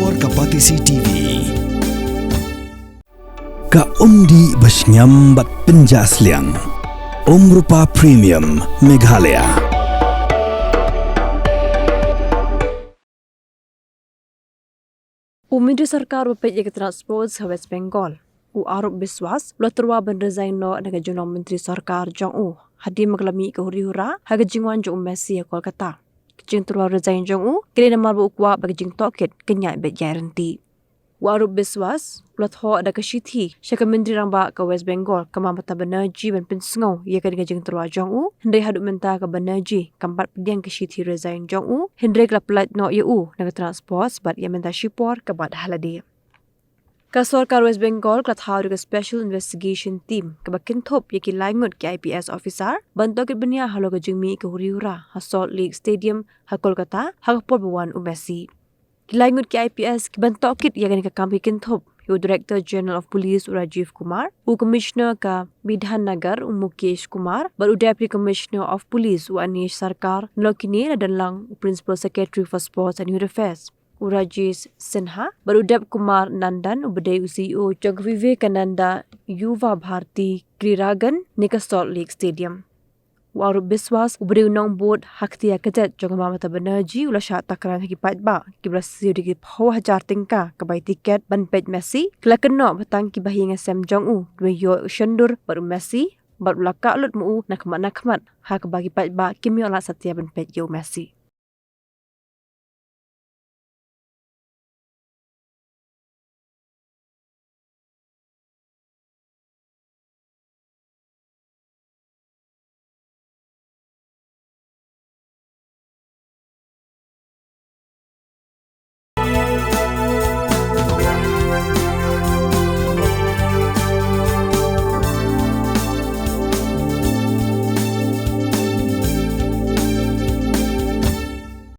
Sipor Kapatisi TV. Ka undi basnyam bat penjasliang. Rupa Premium Meghalaya. Umid सरकार रुपये एक transport waste Bengal आरोप विश्वास लतरवा बन रिजाइन नो नगा जुनो मंत्री सरकार जों हदी मगलमी के हुरी हुरा हग जिंगवान जो मेसी कोलकाता जिंग तरवा रिजाइन जों केले नमर बु क्वा बग जिंग टॉकेट कन्या बे गारंटी आरोप विश्वास लतहो ada kesithi syaka menteri rangba ke West Bengal kama mata benerji ban pinsngau ye ka jing terwa jong hendai hadu menta ka benerji kampat pediang kesithi resign jong hendai klap plat no ye naga transport bat ye menta shipor ka bat haladi ka sarkar West Bengal ka thau ka special investigation team ka bakin thop ye ki laingot ki IPS officer banto ke benia halo ka jingmi ka huriura ha Salt Lake Stadium ha Kolkata ha port buan Messi Kilangut ki IPS kibantok kit yang ka kampi kinthop yo Director General of Police Rajiv Kumar u Commissioner ka Bidhan Nagar Mukesh Kumar baru Deputy Commissioner of Police u Anish Sarkar lokini dan lang Principal Secretary for Sports and Youth Affairs u Rajesh Sinha baru Dep Kumar Nandan u Badai u CEO Jog Vivekananda Yuva Bharti Kriragan nika Salt Lake Stadium Waru biswas ubri unang board hakti akajet jong mamata benerji ula sya takran haki patba ki brasiu di phaw hajar tingka ka bai tiket ban pej Messi klakeno batang ki bahi ngasem jong dwe yo shendur baru Messi bar ulaka lut mu nakmat ha ka bagi patba kimi ola satya ban pej yo Messi